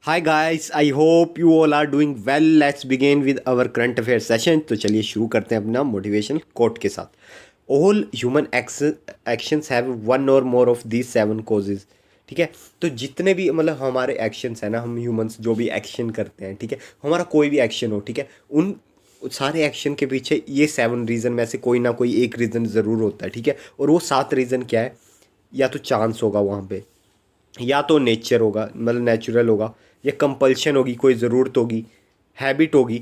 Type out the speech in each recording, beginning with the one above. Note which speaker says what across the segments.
Speaker 1: Hi guys, I hope you all are doing well. Let's begin with our current affair session. तो चलिए शुरू करते हैं अपना मोटिवेशनल कोट के साथ. All human actions have one or more of these seven causes. ठीक है. तो जितने भी मतलब हमारे एक्शंस हैं ना, हम ह्यूमंस जो भी एक्शन करते हैं, ठीक है, हमारा कोई भी एक्शन हो, ठीक है, उन सारे एक्शन के पीछे ये 7 रीज़न में से कोई ना कोई एक रीज़न ज़रूर होता है. ठीक है. और वो 7 रीज़न क्या है? या तो चांस होगा वहाँ पे, या तो नेचर होगा, मतलब नेचुरल होगा, या कंपल्शन होगी, कोई ज़रूरत होगी, हैबिट होगी,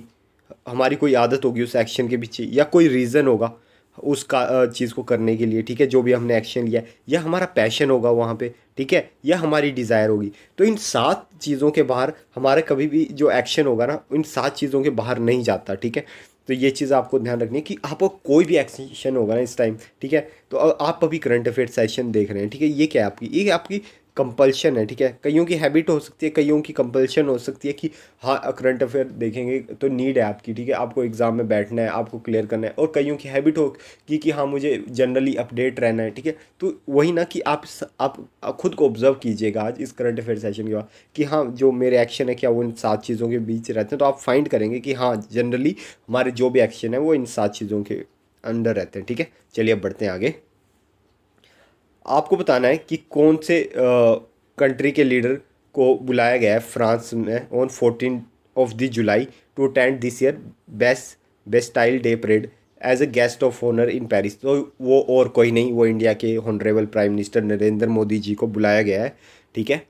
Speaker 1: हमारी कोई आदत होगी उस एक्शन के पीछे, या कोई रीज़न होगा उसका चीज़ को करने के लिए, ठीक है, जो भी हमने एक्शन लिया है, या हमारा पैशन होगा वहाँ पे, ठीक है, या हमारी डिज़ायर होगी. तो इन 7 चीज़ों के बाहर हमारे कभी भी जो एक्शन होगा ना, इन 7 चीज़ों के बाहर नहीं जाता. ठीक है. तो ये चीज़ आपको ध्यान रखनी है कि आपको कोई भी एक्शन होगा ना इस टाइम, ठीक है, तो आप अभी करंट अफेयर सेशन देख रहे हैं, ठीक है, ये आपकी कंपल्शन है. ठीक है. कईयों की हैबिट हो सकती है, कईयों की कंपल्शन हो सकती है कि हाँ करंट अफेयर देखेंगे, तो नीड है आपकी, ठीक है, आपको एग्ज़ाम में बैठना है, आपको क्लियर करना है. और कईयों की हैबिट हो कि हाँ मुझे जनरली अपडेट रहना है. ठीक है. तो वही ना कि आप खुद को ऑब्जर्व कीजिएगा आज इस करंट अफेयर सेशन के बाद कि हाँ जो मेरे एक्शन है क्या वो इन 7 चीज़ों के बीच रहते हैं. तो आप फाइंड करेंगे कि हाँ जनरली हमारे जो भी एक्शन है वो इन 7 चीज़ों के अंडर रहते हैं. ठीक है. चलिए अब बढ़ते हैं आगे. आपको बताना है कि कौन से कंट्री के लीडर को बुलाया गया है फ्रांस में on 14 July to attend this year best Bastille day parade as a guest of honour in Paris. तो वो और कोई नहीं, वो इंडिया के honourable prime minister Narendra Modi ji को बुलाया गया है. ठीक है.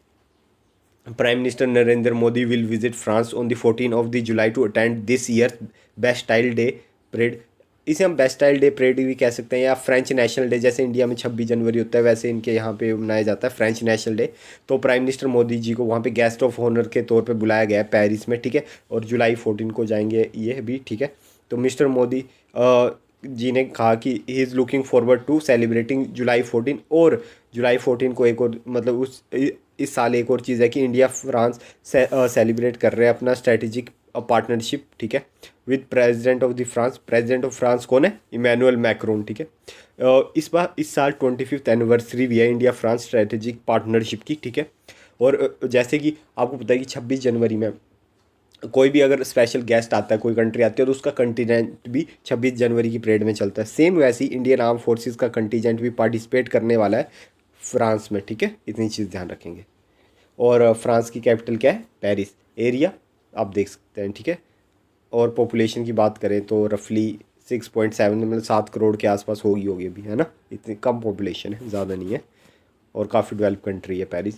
Speaker 1: Prime minister Narendra Modi will visit France on the 14 July to attend this year Bastille day parade. इसे हम बेस्टाइल डे परेड भी कह सकते हैं, या फ्रेंच नेशनल डे. जैसे इंडिया में 26 जनवरी होता है, वैसे इनके यहाँ पे मनाया जाता है फ्रेंच नेशनल डे. तो प्राइम मिनिस्टर मोदी जी को वहाँ पे गेस्ट ऑफ ऑनर के तौर पे बुलाया गया है पेरिस में. ठीक है. और जुलाई 14 को जाएंगे ये भी. ठीक है. तो मिस्टर मोदी जी ने कहा कि he is looking forward to celebrating July 14. और जुलाई 14 को एक और मतलब उस इस साल एक और चीज़ है कि इंडिया फ्रांस सेलिब्रेट कर रहे हैं अपना स्ट्रेटेजिक पार्टनरशिप. ठीक है. विद प्रेसिडेंट ऑफ फ्रांस कौन है? Emmanuel Macron. ठीक है. इस बार इस साल 25th एनिवर्सरी भी है इंडिया फ्रांस स्ट्रेटेजिक पार्टनरशिप की. ठीक है. और जैसे कि आपको पता है कि 26 जनवरी में कोई भी अगर स्पेशल गेस्ट आता है, कोई कंट्री आती है, तो उसका कंटिजेंट भी 26 जनवरी की परेड में चलता है. सेम वैसे ही इंडियन आर्म फोर्सेस का कंटिजेंट भी पार्टिसिपेट करने वाला है फ्रांस में. ठीक है. इतनी चीज़ ध्यान रखेंगे. और फ्रांस की कैपिटल क्या है? पेरिस. एरिया आप देख सकते हैं. ठीक है. और पॉपुलेशन की बात करें तो रफली 6.7 मतलब 7 करोड़ के आसपास होगी अभी, है ना. इतनी कम पॉपुलेशन है, ज़्यादा नहीं है. और काफ़ी डेवलप कंट्री है पेरिस,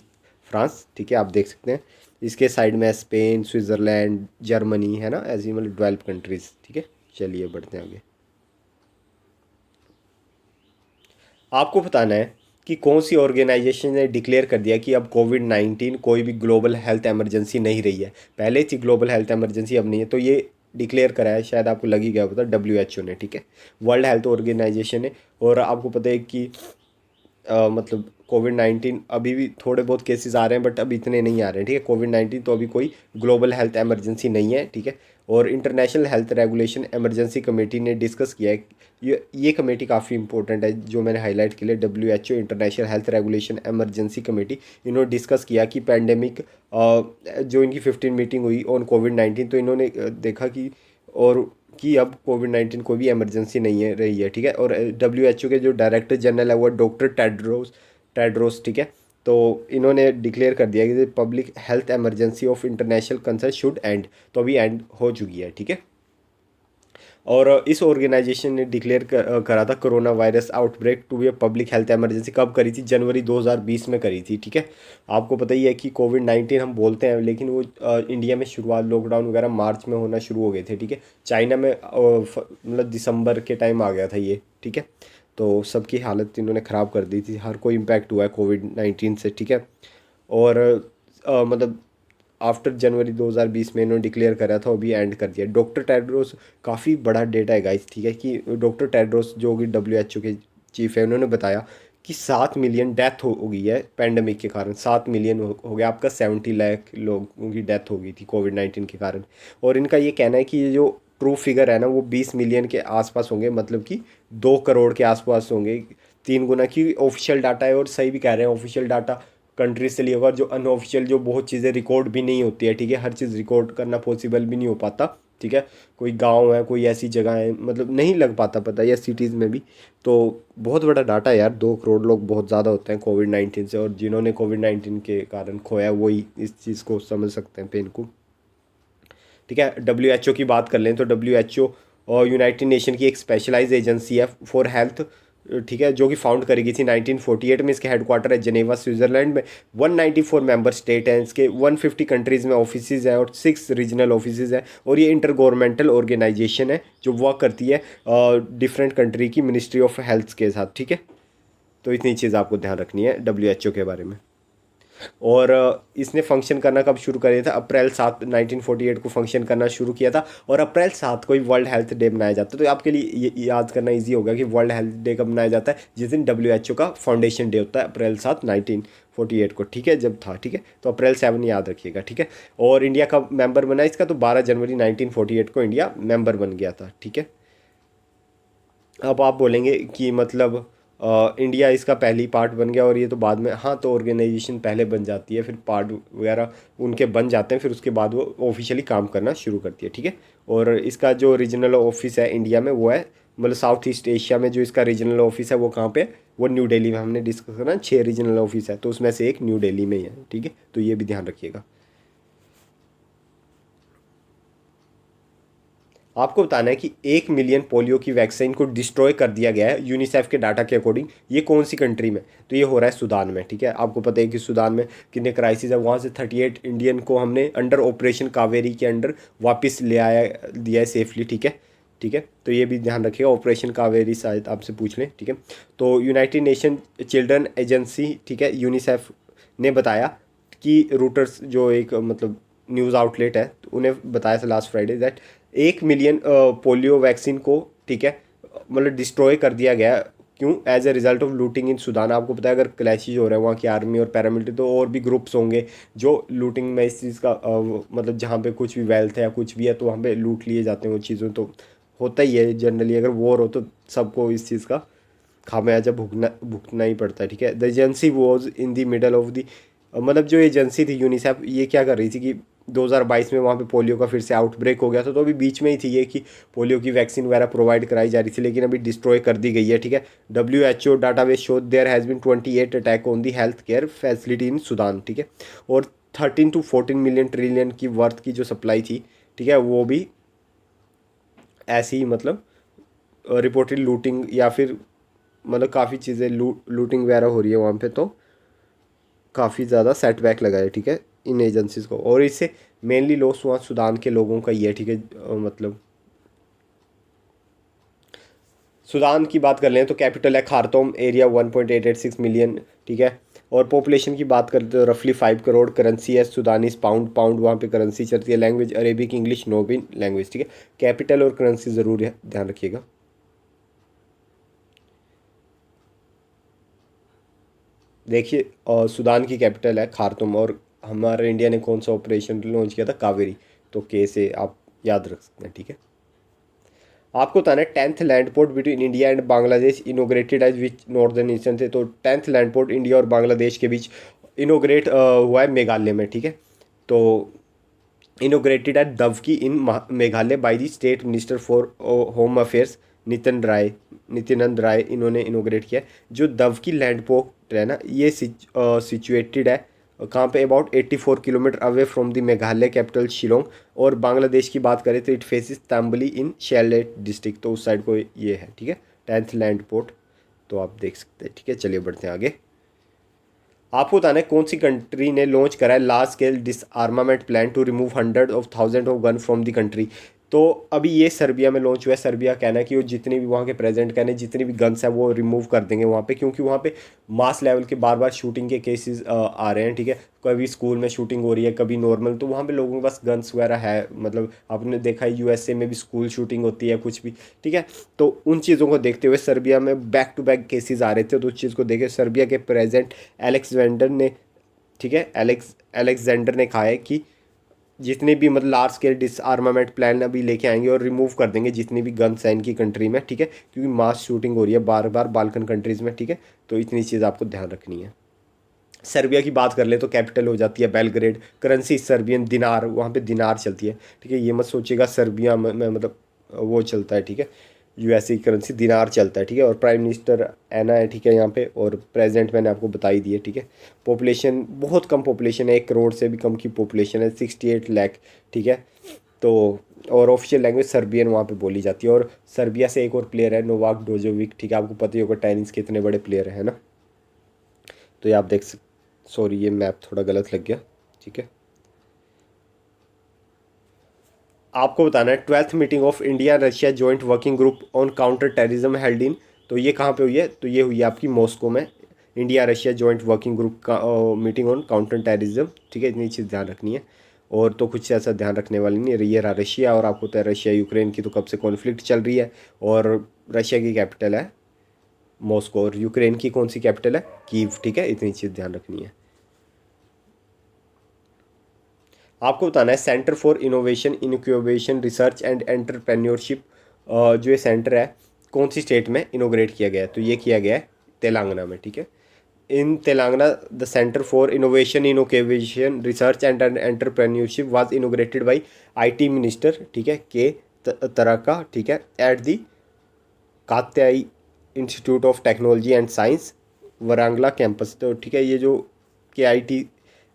Speaker 1: फ्रांस. ठीक है. आप देख सकते हैं इसके साइड में स्पेन, स्विट्ज़रलैंड, जर्मनी, है ना, ऐसी मतलब डेवलप कंट्रीज़. ठीक है. चलिए बढ़ते हैं आगे. आपको बताना है कि कौन सी ऑर्गेनाइजेशन ने डिक्लेयर कर दिया कि अब कोविड-19 कोई भी ग्लोबल हेल्थ इमरजेंसी नहीं रही है. पहले थी ग्लोबल हेल्थ इमरजेंसी, अब नहीं है. तो ये डिक्लेयर करा है, शायद आपको लग ही गया होता, WHO ने. ठीक है. वर्ल्ड हेल्थ ऑर्गेनाइजेशन ने. और आपको पता है कि मतलब कोविड-19 अभी भी थोड़े बहुत केसेस आ रहे हैं, बट अभी इतने नहीं आ रहे हैं. ठीक है. कोविड-19 तो अभी कोई ग्लोबल हेल्थ इमरजेंसी नहीं है. ठीक है. और international health regulation emergency committee ने डिस्कस किया है. ये कमेटी काफ़ी इंपॉर्टेंट है जो मैंने हाईलाइट के लिए. WHO international health regulation emergency committee, इन्होंने डिस्कस किया कि पैंडेमिक जो इनकी 15 मीटिंग हुई ऑन कोविड-19, तो इन्होंने देखा कि और कि अब कोविड-19 कोई भी इमरजेंसी नहीं है रही है. ठीक है. और WHO के जो डायरेक्टर जनरल है वो डॉक्टर टेड्रोस. ठीक है. तो इन्होंने डिक्लेयर कर दिया कि public health emergency of international concern should and. तो अभी एंड हो चुकी है. ठीक है. और इस ऑर्गेनाइजेशन ने डिक्लेयर करा था corona virus outbreak to be public health emergency. कब करी थी? जनवरी 2020 में करी थी. ठीक है. आपको पता ही है कि कोविड-19 हम बोलते हैं, लेकिन वो इंडिया में शुरुआत लॉकडाउन वगैरह मार्च में होना शुरू हो गए थे. ठीक है. चाइना में मतलब दिसंबर के टाइम आ गया था ये. ठीक है. तो सबकी हालत इन्होंने ख़राब कर दी थी, हर कोई इम्पैक्ट हुआ है कोविड-19 से. ठीक है. और मतलब आफ्टर जनवरी 2020 में इन्होंने डिक्लेयर करा था, अभी एंड कर दिया. डॉक्टर टेड्रोस, काफ़ी बड़ा डेटा है गाइस. ठीक है. कि डॉक्टर टेड्रोस जो कि WHO के चीफ है, उन्होंने बताया कि 7 मिलियन डेथ हो गई है पैंडमिक के कारण. 7 मिलियन हो गया आपका. 70 लाख लोगों की डेथ हो गई थी कोविड-19 के कारण. और इनका ये कहना है कि ये जो ट्रू फिगर है ना वो 20 मिलियन के आसपास होंगे, मतलब कि 2 करोड़ के आसपास होंगे. 3 गुना की ऑफिशियल डाटा है. और सही भी कह रहे हैं ऑफिशियल डाटा कंट्रीज से लिया होगा, जो अनऑफिशियल जो बहुत चीज़ें रिकॉर्ड भी नहीं होती है, ठीक है, हर चीज़ रिकॉर्ड करना पॉसिबल भी नहीं हो पाता, ठीक है, कोई गांव है, कोई ऐसी जगह है, मतलब नहीं लग पाता पता, या सिटीज़ में भी। तो बहुत बड़ा डाटा है यार, 2 करोड़ लोग बहुत ज़्यादा होते हैं कोविड-19 से, और जिन्होंने कोविड-19 के कारण खोया वही इस चीज़ को समझ सकते हैं, पेन को, ठीक है। डब्ल्यू एच ओ की बात कर लें तो डब्ल्यू एच ओ और यूनाइटेड नेशन की एक स्पेशलाइज एजेंसी है फॉर हेल्थ, ठीक है, जो कि फाउंड करी गई थी 1948 में। इसके हेडक्वार्टर है जनेवा स्विट्ज़रलैंड में। 194 मेंबर स्टेट हैं इसके, 150 कंट्रीज़ में ऑफिसेज हैं और 6 रीजनल ऑफिसेज हैं। और ये इंटर गवर्नमेंटल ऑर्गेनाइजेशन है जो वर्क करती है डिफरेंट कंट्री की मिनिस्ट्री ऑफ हेल्थ के साथ, ठीक है। तो इतनी चीज़ आपको ध्यान रखनी है डब्ल्यू एच ओ के बारे में। और इसने फंक्शन करना कब शुरू किया था? अप्रैल 7 1948 को फंक्शन करना शुरू किया था, और अप्रैल 7 को ही वर्ल्ड हेल्थ डे मनाया जाता है। तो आपके लिए ये याद करना इजी होगा कि वर्ल्ड हेल्थ डे कब मनाया जाता है, जिस दिन डब्ल्यू एच ओ का फाउंडेशन डे होता है, अप्रैल 7 1948 को, ठीक है, जब था, ठीक है। तो अप्रैल 7 याद रखिएगा, ठीक है। और इंडिया का मेंबर बना इसका, तो 12 जनवरी 1948 को इंडिया मेंबर बन गया था, ठीक है। अब आप बोलेंगे कि मतलब इंडिया इसका पहली पार्ट बन गया और ये तो बाद में, हाँ, तो ऑर्गेनाइजेशन पहले बन जाती है, फिर पार्ट वगैरह उनके बन जाते हैं, फिर उसके बाद वो ऑफिशियली काम करना शुरू करती है, ठीक है। और इसका जो रीजनल ऑफिस है इंडिया में वो है, मतलब साउथ ईस्ट एशिया में जो इसका रीजनल ऑफिस है वो कहाँ पे है? वो न्यू दिल्ली में। हमने डिस्कस करना 6 रीजनल ऑफिस है, तो उसमें से एक न्यू दिल्ली में ही है, ठीक है, तो ये भी ध्यान रखिएगा। आपको बताना है कि 1 मिलियन पोलियो की वैक्सीन को डिस्ट्रॉय कर दिया गया है यूनिसेफ के डाटा के अकॉर्डिंग। ये कौन सी कंट्री में? तो ये हो रहा है सूडान में, ठीक है। आपको पता है कि सूडान में कितने क्राइसिस है, वहाँ से 38 इंडियन को हमने अंडर ऑपरेशन कावेरी के अंडर वापस ले आया दिया है सेफली, ठीक है, ठीक है। तो ये भी ध्यान रखिएगा, ऑपरेशन कावेरी शायद आपसे पूछ लें, ठीक है। तो यूनाइटेड नेशन चिल्ड्रन एजेंसी, ठीक है, यूनिसेफ ने बताया कि रूटर्स जो एक मतलब न्यूज़ आउटलेट है, तो उन्हें बताया था last Friday that 1 million polio vaccine को, ठीक है, मतलब डिस्ट्रॉय कर दिया गया। क्यों? As a result of looting in Sudan. आपको पता है अगर क्लैशेज हो रहे हैं वहाँ की आर्मी और पैरामिलिट्री, तो और भी ग्रुप्स होंगे जो लूटिंग में इस चीज़ का मतलब जहाँ पे कुछ भी वेल्थ है या कुछ भी है तो वहाँ पे लूट लिए जाते हैं वो चीज़ों। तो होता ही है जनरली, अगर वॉर हो तो सबको इस चीज़ का खामियाजा भुगतना ही पड़ता है, ठीक है। The agency was in the middle of the, मतलब जो एजेंसी थी यूनिसेफ, ये क्या कर रही थी कि 2022 में वहाँ पे पोलियो का फिर से आउटब्रेक हो गया था, तो अभी बीच में ही थी ये कि पोलियो की वैक्सीन वगैरह प्रोवाइड कराई जा रही थी, लेकिन अभी डिस्ट्रॉय कर दी गई है, ठीक है। WHO database show their has been 28 attack on the health care facility in Sudan, ठीक है। और 13 to 14 मिलियन ट्रिलियन की वर्थ की जो सप्लाई थी, ठीक है, वो भी ऐसी ही मतलब रिपोर्टेड लूटिंग या फिर मतलब काफ़ी चीज़ें लूटिंग वगैरह हो रही है वहाँ पे, तो काफ़ी ज़्यादा सेटबैक लगा है, ठीक है, इन एजेंसीज़ को। और इससे मेनली लॉस हुआ सूडान के लोगों का ही है, ठीक है। मतलब सूडान की बात कर लें तो कैपिटल है खार्तूम, एरिया 1.886 मिलियन, ठीक है। और पॉपुलेशन की बात करते तो रफली 5 करोड़। करेंसी है सूडानीज पाउंड, पाउंड वहाँ पे करेंसी चलती है। लैंग्वेज अरेबिक, इंग्लिश, नोबिन लैंग्वेज, ठीक है। कैपिटल और करेंसी ज़रूर ध्यान रखिएगा। देखिए सूडान की कैपिटल है खार्तूम, और हमारे इंडिया ने कौन सा ऑपरेशन लॉन्च किया था? कावेरी, तो के से आप याद रख सकते हैं, ठीक है। आपको बताना है 10th land port between India and Bangladesh inaugurated as which northern eastern थे। तो 10th लैंड पोर्ट इंडिया और बांग्लादेश के बीच इनोग्रेट हुआ है मेघालय में, ठीक है। तो inaugurated at Dawki in Meghalaya by the state minister for home affairs Nityanand Rai, इन्होंने इनोग्रेट किया है। जो दवकी लैंड पोर्ट है ना, ये सिचुएटेड है कहाँ पे? About 84 kilometre away from the Meghalaya capital Shillong. और बांग्लादेश की बात करें तो इट फेसिस ताम्बली इन शेलेट डिस्ट्रिक्ट, तो उस साइड को ये है, ठीक है, 10th लैंड पोर्ट। तो आप देख सकते हैं, ठीक है। चलिए बढ़ते हैं आगे। आपको बताना है कौन सी कंट्री ने लॉन्च करा है large scale disarmament plan to remove hundred of thousand of gun from the country. तो अभी ये सर्बिया में लॉन्च हुआ है। सर्बिया कहना है कि वो जितनी भी वहाँ के प्रेजेंट कहने जितनी भी गन्स है वो रिमूव कर देंगे वहाँ पे, क्योंकि वहाँ पे मास लेवल के बार बार शूटिंग के केसेस आ रहे हैं, ठीक है। कभी स्कूल में शूटिंग हो रही है, कभी नॉर्मल, तो वहाँ पे लोगों के पास गन्स वगैरह है। मतलब आपने देखा है यूएसए में भी स्कूल शूटिंग होती है कुछ भी, ठीक है। तो उन चीज़ों को देखते हुए सर्बिया में बैक टू बैक केसेस आ रहे थे, तो उस चीज़ को देखे सर्बिया के प्रेजेंट एलेक्स वेंडर ने, ठीक है, एलेक्जेंडर ने कहा है कि जितने भी मतलब लार्ज स्केल डिसआर्मामेंट प्लान अभी लेके आएंगे और रिमूव कर देंगे जितनी भी गन्स हैं इनकी कंट्री में, ठीक है, क्योंकि मास शूटिंग हो रही है बार बार बाल्कन कंट्रीज़ में, ठीक है। तो इतनी चीज़ आपको ध्यान रखनी है। सर्बिया की बात कर ले तो कैपिटल हो जाती है बेलग्रेड, करेंसी सर्बियन दिनार, वहाँ पे दिनार चलती है, ठीक है। ये मत सोचिएगा सर्बिया में मतलब वो चलता है, ठीक है, यूएसए की करेंसी दिनार चलता है, ठीक है। और प्राइम मिनिस्टर एना है, ठीक है, यहाँ पे। और प्रेसिडेंट मैंने आपको बता ही दिया, ठीक है। पॉपुलेशन बहुत कम पॉपुलेशन है, 1 करोड़ से भी कम की पॉपुलेशन है, 68 लाख, ठीक है। तो और ऑफिशियल लैंग्वेज सर्बियन वहाँ पे बोली जाती है। और सर्बिया से एक और प्लेयर है नोवाक जोकोविच, ठीक है, आपको पता ही होगा टेनिस के इतने बड़े प्लेयर है ना। तो ये आप देख सक सॉरी ये मैप थोड़ा गलत लग गया, ठीक है। आपको बताना है 12th meeting of India Russia joint working group on counter terrorism held in, तो ये कहाँ पे हुई है, तो ये हुई है आपकी मॉस्को में, India Russia joint working group का मीटिंग ऑन काउंटर टेररिज्म, ठीक है। इतनी चीज़ ध्यान रखनी है, और तो कुछ ऐसा ध्यान रखने वाली नहीं है। ये रहा रशिया, और आपको पता है रशिया यूक्रेन की तो कब से कॉन्फ्लिक्ट चल रही है, और रशिया की कैपिटल है मॉस्को, और यूक्रेन की कौन सी कैपिटल है, कीव, ठीक है। इतनी चीज़ ध्यान रखनी है। आपको बताना है centre for innovation incubation research and entrepreneurship, जो ये सेंटर है कौन सी स्टेट में इनोग्रेट किया गया है, तो ये किया गया है तेलंगाना में, ठीक है। In Telangana the centre for innovation innovation research and entrepreneurship was inaugurated by IT minister, ठीक है, के तरका, ठीक है, at the Kakatiya institute of technology and science Warangal campus, तो ठीक है, ये जो के आई टी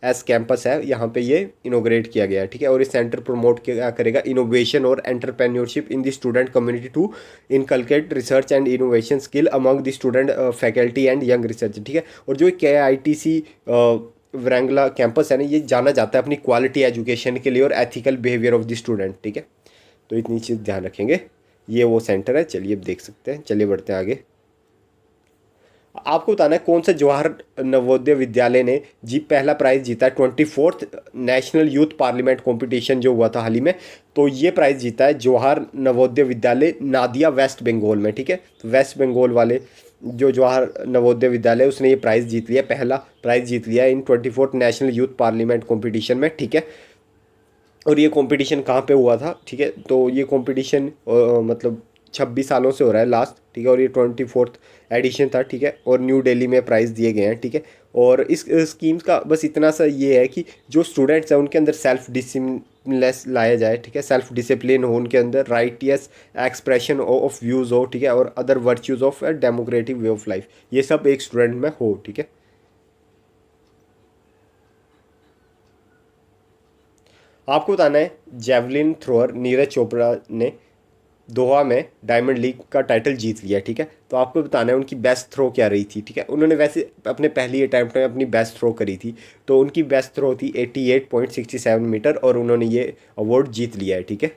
Speaker 1: एस कैंपस है यहाँ पे ये इनोग्रेट किया गया है, ठीक है। और इस सेंटर प्रमोट क्या करेगा, इनोवेशन और entrepreneurship in the student community to inculcate research and innovation skill among the student faculty and young research, ठीक है। और जो के आई टी सी वरांगला कैंपस है ना, ये जाना जाता है अपनी क्वालिटी एजुकेशन के लिए और ethical behaviour of the student, ठीक है। तो इतनी चीज़ ध्यान रखेंगे। ये वो सेंटर है, चलिए अब देख सकते हैं, चलिए बढ़ते हैं आगे। आपको बताना है कौन सा जवाहर नवोदय विद्यालय ने जी पहला प्राइज जीता है 24th national youth parliament competition जो हुआ था हाल ही में, तो ये प्राइज जीता है जवाहर नवोदय विद्यालय नादिया वेस्ट बंगाल में, ठीक है। तो वेस्ट बंगाल वाले जो जवाहर नवोदय विद्यालय उसने ये प्राइज़ जीत लिया, पहला प्राइज़ जीत लिया इन 24th national youth parliament competition में, ठीक है। और ये कंपटीशन कहाँ पे हुआ था, ठीक है, तो ये कंपटीशन मतलब 26 सालों से हो रहा है लास्ट, ठीक है। और ये 24th एडिशन था, ठीक है। और न्यू दिल्ली में प्राइज़ दिए गए हैं, ठीक है। और इस स्कीम्स का बस इतना सा ये है कि जो स्टूडेंट्स हैं उनके अंदर सेल्फ डिसिप्लिनलेस लाया जाए, ठीक है, सेल्फ डिसिप्लिन हो उनके अंदर, राइटियस एक्सप्रेशन ऑफ व्यूज़ हो, ठीक है, और other virtues of democratic way of life, ये सब एक स्टूडेंट में हो, ठीक है। आपको बताना है जेवलिन थ्रोअर नीरज चोपड़ा ने दोहा में डायमंड लीग का टाइटल जीत लिया, ठीक है। तो आपको बताना है उनकी बेस्ट थ्रो क्या रही थी, ठीक है। उन्होंने वैसे अपने पहली अटैम्प्ट में अपनी बेस्ट थ्रो करी थी, तो उनकी बेस्ट थ्रो थी 88.67 मीटर, और उन्होंने ये अवार्ड जीत लिया है, ठीक है।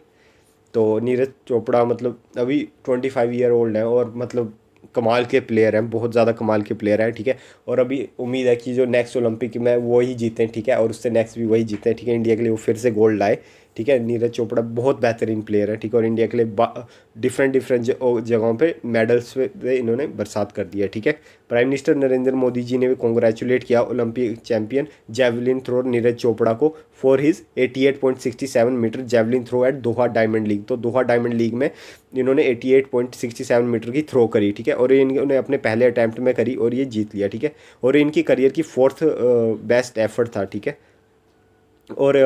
Speaker 1: तो नीरज चोपड़ा मतलब अभी 25 ईयर ओल्ड हैं, और मतलब कमाल के प्लेयर हैं, बहुत ज़्यादा कमाल के प्लेयर हैं, ठीक है। और अभी उम्मीद है कि जो नेक्स्ट ओलंपिक में वो ही जीतें, ठीक है, और उससे नेक्स्ट भी वही जीतें, ठीक है, इंडिया के लिए वो फिर से गोल्ड लाए, ठीक है। नीरज चोपड़ा बहुत बेहतरीन प्लेयर है, ठीक है, और इंडिया के लिए डिफरेंट डिफरेंट जगहों पे मेडल्स पे इन्होंने बरसात कर दिया, ठीक है। प्राइम मिनिस्टर नरेंद्र मोदी जी ने भी कॉन्ग्रेचुलेट किया Olympic champion javelin throw Neeraj Chopra को for his 88.67 metre javelin throw at Doha diamond league. तो दोहा डायमंड लीग में इन्होंने 88.67 मीटर की थ्रो करी, ठीक है, और ये इन्होंने अपने पहले अटैम्प्ट में करी और ये जीत लिया, ठीक है। और इनकी करियर की 4th बेस्ट एफर्ट था, ठीक है। और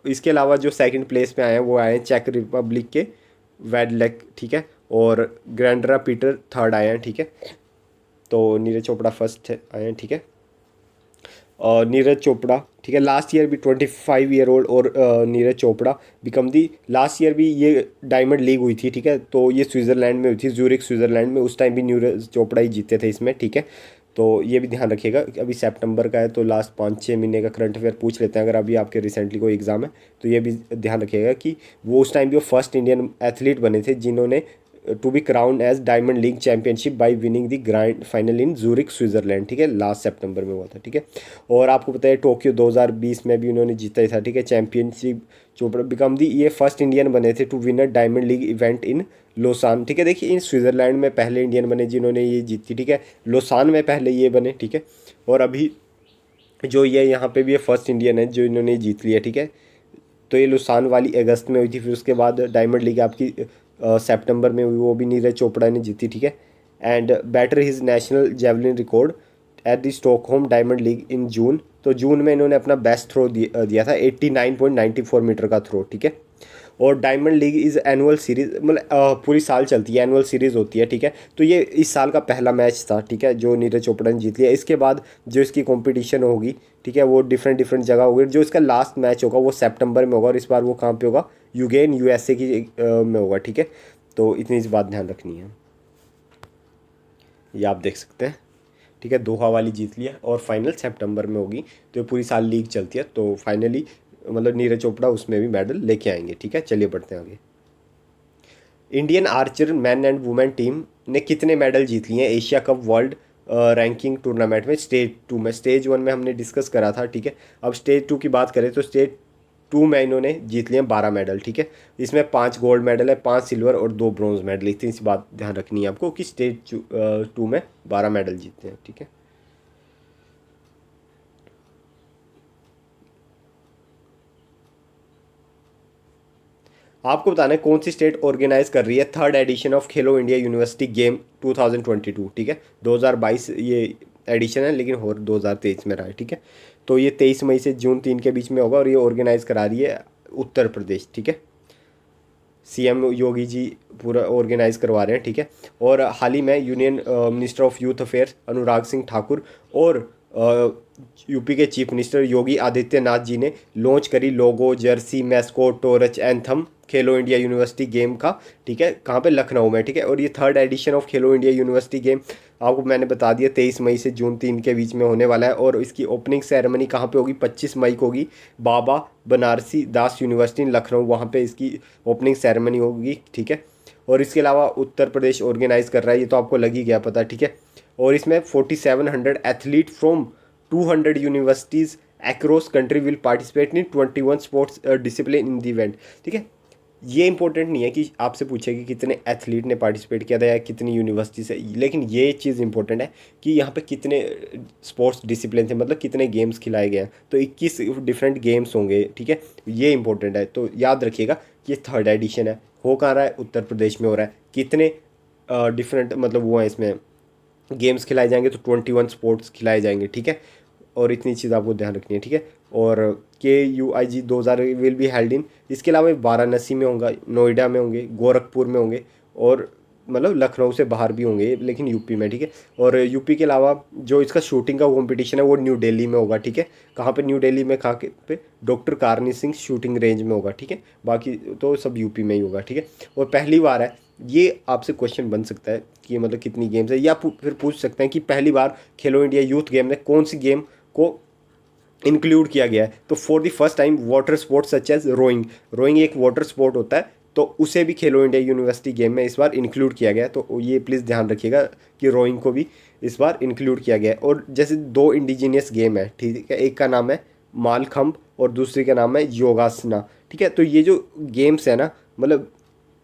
Speaker 1: इसके अलावा जो सेकंड प्लेस पे आए हैं वो आए हैं चेक रिपब्लिक के वेडलेक, ठीक है, और ग्रैंडरा पीटर थर्ड आए हैं, ठीक है। तो नीरज चोपड़ा फर्स्ट आए हैं, ठीक है। और नीरज चोपड़ा, ठीक है, लास्ट ईयर भी 25 ईयर ओल्ड, और Neeraj Chopra become the last year भी ये डायमंड लीग हुई थी, ठीक है। तो ये स्विट्ज़रलैंड में हुई थी, ज्यूरिख स्विट्ज़रलैंड में, उस टाइम भी नीरज चोपड़ा ही जीते थे इसमें, ठीक है। तो ये भी ध्यान रखिएगा कि अभी सितंबर का है, तो लास्ट 5-6 महीने का करंट अफेयर पूछ लेते हैं अगर अभी आपके रिसेंटली कोई एग्ज़ाम है, तो ये भी ध्यान रखिएगा कि वो उस टाइम भी वो फर्स्ट इंडियन एथलीट बने थे जिन्होंने to be crowned as diamond league championship by winning the grand final in Zurich Switzerland, ठीक है, लास्ट सितंबर में हुआ था, ठीक है। और आपको पता है टोक्यो 2020 में भी उन्होंने जीता ही था, ठीक है, चैंपियनशिप। चोपड़ा बिकम दी ये फर्स्ट इंडियन बने थे to win a diamond league event in Lausanne, ठीक है। देखिए इन स्विट्ज़रलैंड में पहले इंडियन बने जिन्होंने ये जीती, ठीक है, लोसान में पहले ये बने, ठीक है। और अभी जो ये यहाँ पे भी ये फर्स्ट इंडियन है जो इन्होंने जीत लिया, ठीक है। तो ये लुसान वाली अगस्त में हुई थी, फिर उसके बाद डायमंड लीग आपकी सितंबर में हुई, वो भी नीरज चोपड़ा ने जीती, ठीक है। And better his national javelin record at the Stockholm diamond league in June. तो जून में इन्होंने अपना बेस्ट थ्रो दिया था 89.94 मीटर का थ्रो, ठीक है। और diamond league is annual series, मतलब पूरी साल चलती है, एनुअल सीरीज़ होती है, ठीक है। तो ये इस साल का पहला मैच था, ठीक है, जो नीरज चोपड़ा ने जीत लिया। इसके बाद जो इसकी कंपटीशन होगी, ठीक है, वो डिफरेंट डिफरेंट जगह होगी। जो इसका लास्ट मैच होगा वो सितंबर में होगा, और इस बार वो कहाँ पे होगा, यूगेन यूएसए की में होगा, ठीक है। तो इतनी सी बात ध्यान रखनी है। ये आप देख सकते हैं, ठीक है, दोहा वाली जीत लिया, और फाइनल सितंबर में होगी। तो ये पूरी साल लीग चलती है, तो फाइनली मतलब नीरज चोपड़ा उसमें भी मेडल लेके आएंगे, ठीक है। चलिए बढ़ते हैं आगे। Indian Archer man and women team ने कितने मेडल जीत लिए हैं Asia cup world ranking tournament में स्टेज 2 में? स्टेज 1 में हमने डिस्कस करा था, ठीक है। अब स्टेज 2 की बात करें तो स्टेज 2 में इन्होंने जीत लिए 12 मेडल, ठीक है। इसमें 5 गोल्ड मेडल है, 5 सिल्वर और 2 ब्रॉन्ज मेडल। इतनी सी बात ध्यान रखनी है आपको कि स्टेज 2 में 12 मेडल जीतते हैं, ठीक है। आपको बताना है कौन सी स्टेट ऑर्गेनाइज कर रही है third edition of Khelo India university game 2022, ठीक है। 2022 ये एडिशन है, लेकिन और 2023 में रहा है, ठीक है। तो ये 23 मई से जून 3 के बीच में होगा, और ये ऑर्गेनाइज करा रही है उत्तर प्रदेश, ठीक है। सीएम योगी जी पूरा ऑर्गेनाइज करवा रहे हैं, ठीक है। और हाल ही में union minister of youth affairs Anurag Singh Thakur और यूपी के चीफ मिनिस्टर योगी आदित्यनाथ जी ने लॉन्च करी logo, jersey, mascot, torch, anthem Khelo India university game का, ठीक है। कहाँ पे, लखनऊ में, ठीक है। और ये third edition of Khelo India university game आपको मैंने बता दिया 23 मई से जून 3 के बीच में होने वाला है। और इसकी ओपनिंग सेरेमनी कहाँ पे होगी, 25 मई को होगी, बाबा बनारसी दास यूनिवर्सिटी लखनऊ, वहाँ पे इसकी ओपनिंग सेरेमनी होगी, ठीक है। और इसके अलावा उत्तर प्रदेश ऑर्गेनाइज कर रहा है, ये तो आपको लग ही गया पता, ठीक है। और इसमें 4700 athlete from 200 universities across country will participate in 21 sports discipline in the event, ठीक है। ये इंपॉर्टेंट नहीं है कि आपसे पूछे कि कितने एथलीट ने पार्टिसिपेट किया था या कितनी यूनिवर्सिटी से, लेकिन ये चीज़ इंपॉर्टेंट है कि यहाँ पे कितने स्पोर्ट्स डिसिप्लिन थे, मतलब कितने गेम्स खिलाए गए हैं। तो 21 डिफरेंट गेम्स होंगे, ठीक है। ये इंपॉर्टेंट है, तो याद रखिएगा कि ये थर्ड एडिशन है। हो कहाँ रहा है, उत्तर प्रदेश में हो रहा है। कितने डिफरेंट मतलब वो हैं इसमें गेम्स खिलाए जाएंगे, तो 21 स्पोर्ट्स खिलाए जाएंगे, ठीक है। और इतनी चीज़ आपको ध्यान रखनी है, ठीक है। और KUIG 2000 will be held in, इसके अलावा वाराणसी में होगा, नोएडा में होंगे, गोरखपुर में होंगे, और मतलब लखनऊ से बाहर भी होंगे, लेकिन यूपी में, ठीक है। और यूपी के अलावा जो इसका शूटिंग का कंपटीशन है वो न्यू दिल्ली में होगा, ठीक है। कहाँ पे, न्यू दिल्ली में, कहाँ पे, डॉक्टर कारनी सिंह शूटिंग रेंज में होगा, ठीक है। बाकी तो सब यूपी में ही होगा, ठीक है। और पहली बार है, ये आपसे क्वेश्चन बन सकता है कि मतलब कितनी गेम्स है, या फिर पूछ सकते हैं कि पहली बार खेलो इंडिया यूथ गेम में कौन सी गेम को इंक्लूड किया गया है। तो for the first time water sports such as rowing, rowing एक वाटर स्पोर्ट होता है, तो उसे भी खेलो इंडिया यूनिवर्सिटी गेम में इस बार इंक्लूड किया गया है। तो ये प्लीज़ ध्यान रखिएगा कि रोइंग को भी इस बार इंक्लूड किया गया है। और जैसे 2 इंडिजीनियस गेम है, ठीक है, एक का नाम है मालखम्ब और दूसरे का नाम है योगासना, ठीक है। तो ये जो गेम्स है ना, मतलब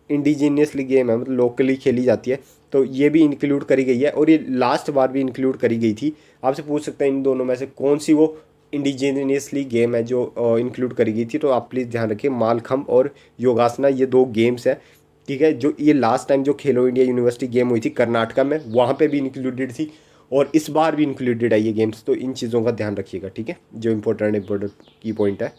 Speaker 1: इंडिजीनियसली गेम है, मतलब लोकली खेली जाती है, तो ये भी इंक्लूड करी गई है। और ये लास्ट बार भी इंक्लूड करी गई थी। आपसे पूछ सकते हैं इन दोनों में से कौन सी वो इंडिजीनियसली गेम है जो इंक्लूड करी गई थी। तो आप प्लीज़ ध्यान रखिए, मालखम्ब और योगासना, ये 2 गेम्स हैं, ठीक है। जो ये लास्ट टाइम जो खेलो इंडिया यूनिवर्सिटी गेम हुई थी कर्नाटका में, वहाँ पे भी इंक्लूडेड थी, और इस बार भी इंक्लूडेड है ये गेम्स। तो इन चीज़ों का ध्यान रखिएगा, ठीक है, जो इंपॉर्टेंट की पॉइंट है।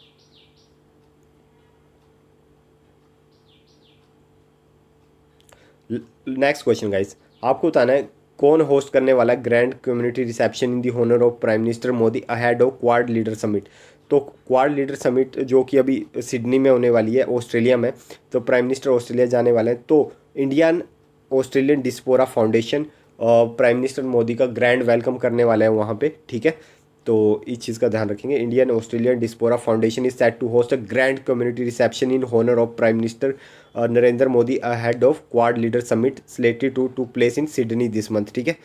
Speaker 1: नेक्स्ट क्वेश्चन गाइस, आपको बताना है कौन होस्ट करने वाला है grand community reception in the honour of prime minister Modi ahead of Quad leader summit. तो क्वाड लीडर समिट जो कि अभी सिडनी में होने वाली है, ऑस्ट्रेलिया में, तो प्राइम मिनिस्टर ऑस्ट्रेलिया जाने वाले हैं। तो Indian Australian diaspora foundation prime minister Modi का ग्रैंड वेलकम करने वाले हैं वहाँ पे, ठीक है। तो इस चीज़ का ध्यान रखेंगे। Indian Australian diaspora foundation is set to host a grand community reception in honour of prime minister Narendra Modi ahead of Quad leader summit slated to place in Sydney this month, ठीक है।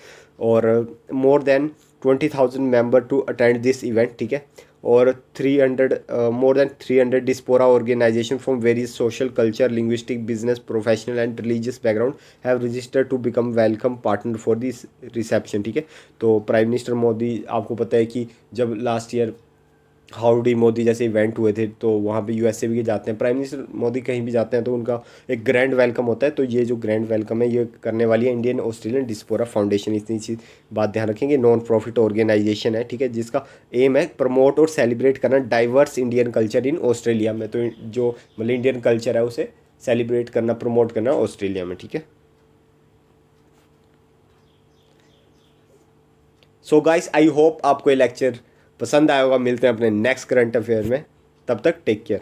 Speaker 1: और more than 20,000 member to attend this event, ठीक है। और 300 more than 300 diaspora organisation from various social, culture, linguistic, business, professional and religious background have registered to become welcome partner for this reception, ठीक है। तो prime minister Modi, आपको पता है कि जब लास्ट ईयर हाउडी मोदी जैसे इवेंट हुए थे, तो वहाँ पे यूएसए भी जाते हैं, प्राइम मिनिस्टर मोदी कहीं भी जाते हैं तो उनका एक ग्रैंड वेलकम होता है। तो ये जो ग्रैंड वेलकम है ये करने वाली है इंडियन ऑस्ट्रेलियन डिस्पोरा फाउंडेशन। इतनी चीज़ बात ध्यान रखेंगे, नॉन प्रॉफिट ऑर्गेनाइजेशन है, ठीक है, जिसका एम है प्रमोट और सेलिब्रेट करना diverse Indian culture in Australia में। तो जो मतलब इंडियन कल्चर है उसे सेलिब्रेट करना, प्रमोट करना ऑस्ट्रेलिया में, ठीक है। सो गाइस, आई होप आपको ये लेक्चर पसंद आया होगा। मिलते हैं अपने नेक्स्ट करंट अफेयर में, तब तक टेक केयर।